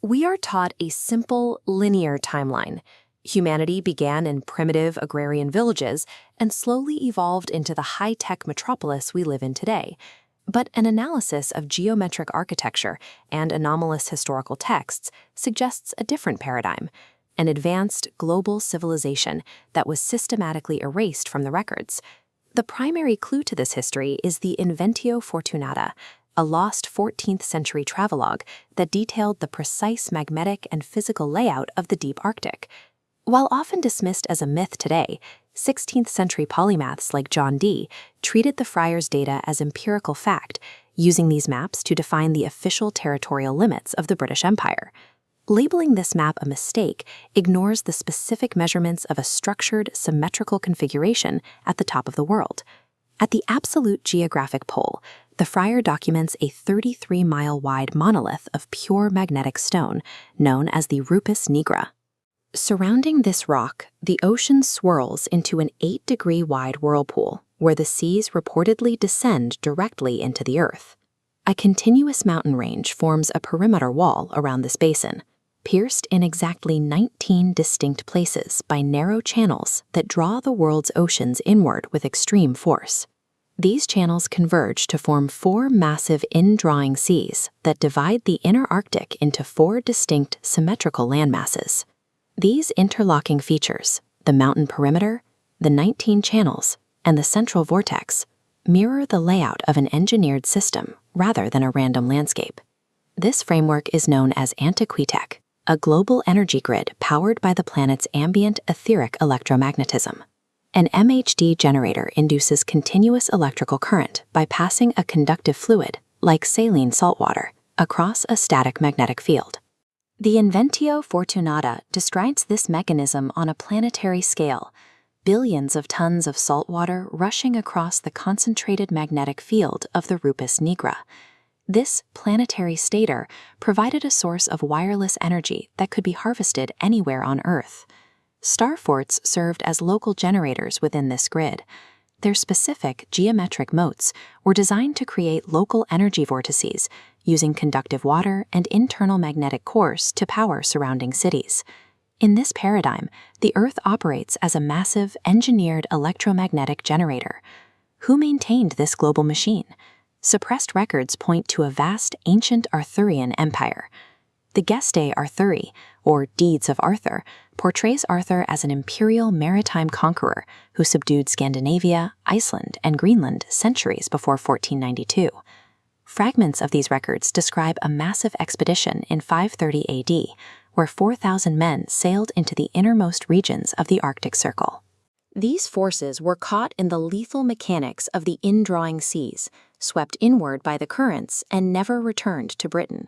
We are taught a simple, linear timeline. Humanity began in primitive agrarian villages and slowly evolved into the high-tech metropolis we live in today. But an analysis of geometric architecture and anomalous historical texts suggests a different paradigm, an advanced global civilization that was systematically erased from the records. The primary clue to this history is the Inventio Fortunata, a lost 14th century travelogue that detailed the precise magnetic and physical layout of the deep Arctic. While often dismissed as a myth today, 16th century polymaths like John Dee treated the friar's data as empirical fact, using these maps to define the official territorial limits of the British Empire. Labeling this map a mistake ignores the specific measurements of a structured, symmetrical configuration at the top of the world. At the absolute geographic pole, the friar documents a 33-mile-wide monolith of pure magnetic stone, known as the Rupes Nigra. Surrounding this rock, the ocean swirls into an 8-degree-wide whirlpool, where the seas reportedly descend directly into the earth. A continuous mountain range forms a perimeter wall around this basin, pierced in exactly 19 distinct places by narrow channels that draw the world's oceans inward with extreme force. These channels converge to form 4 massive indrawing seas that divide the inner Arctic into 4 distinct symmetrical landmasses. These interlocking features, the mountain perimeter, the 19 channels, and the central vortex, mirror the layout of an engineered system rather than a random landscape. This framework is known as Antiquitech, a global energy grid powered by the planet's ambient etheric electromagnetism. An MHD generator induces continuous electrical current by passing a conductive fluid, like saline saltwater, across a static magnetic field. The Inventio Fortunata describes this mechanism on a planetary scale, billions of tons of salt water rushing across the concentrated magnetic field of the Rupes Nigra. This planetary stator provided a source of wireless energy that could be harvested anywhere on Earth. Star forts served as local generators within this grid. Their specific geometric moats were designed to create local energy vortices, using conductive water and internal magnetic cores to power surrounding cities. In this paradigm, the Earth operates as a massive, engineered electromagnetic generator. Who maintained this global machine? Suppressed records point to a vast ancient Arthurian empire. The Gestae Arthuri, or Deeds of Arthur, portrays Arthur as an imperial maritime conqueror who subdued Scandinavia, Iceland, and Greenland centuries before 1492. Fragments of these records describe a massive expedition in 530 AD, where 4,000 men sailed into the innermost regions of the Arctic Circle. These forces were caught in the lethal mechanics of the indrawing seas, swept inward by the currents, and never returned to Britain.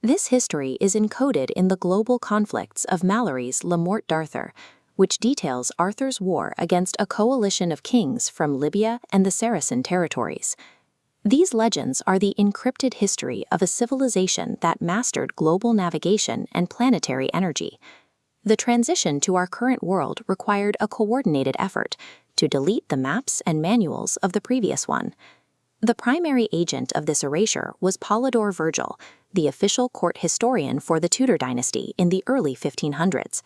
This history is encoded in the global conflicts of Mallory's Le Morte d'Arthur, which details Arthur's war against a coalition of kings from Libya and the Saracen territories. These legends are the encrypted history of a civilization that mastered global navigation and planetary energy. The transition to our current world required a coordinated effort to delete the maps and manuals of the previous one. The primary agent of this erasure was Polydore Virgil, the official court historian for the Tudor dynasty in the early 1500s.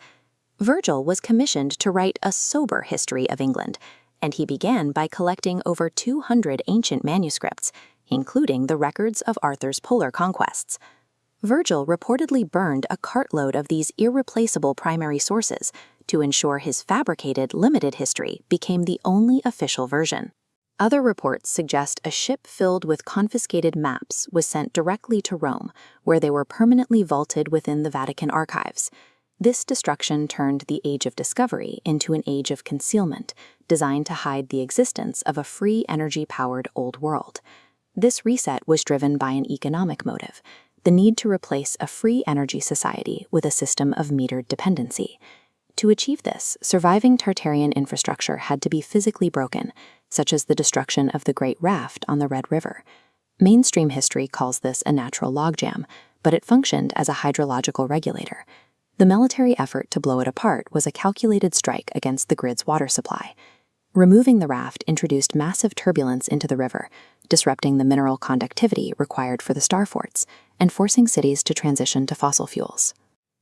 Virgil was commissioned to write a sober history of England, and he began by collecting over 200 ancient manuscripts, including the records of Arthur's polar conquests. Virgil reportedly burned a cartload of these irreplaceable primary sources to ensure his fabricated limited history became the only official version. Other reports suggest a ship filled with confiscated maps was sent directly to Rome, where they were permanently vaulted within the Vatican archives. This destruction turned the Age of Discovery into an age of concealment, designed to hide the existence of a free energy-powered old world. This reset was driven by an economic motive, the need to replace a free energy society with a system of metered dependency. To achieve this, surviving Tartarian infrastructure had to be physically broken, such as the destruction of the Great Raft on the Red River. Mainstream history calls this a natural logjam, but it functioned as a hydrological regulator. The military effort to blow it apart was a calculated strike against the grid's water supply. Removing the raft introduced massive turbulence into the river, disrupting the mineral conductivity required for the star forts, and forcing cities to transition to fossil fuels.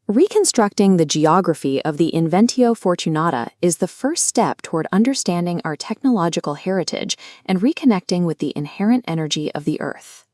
Reconstructing the geography of the Inventio Fortunata is the first step toward understanding our technological heritage and reconnecting with the inherent energy of the Earth.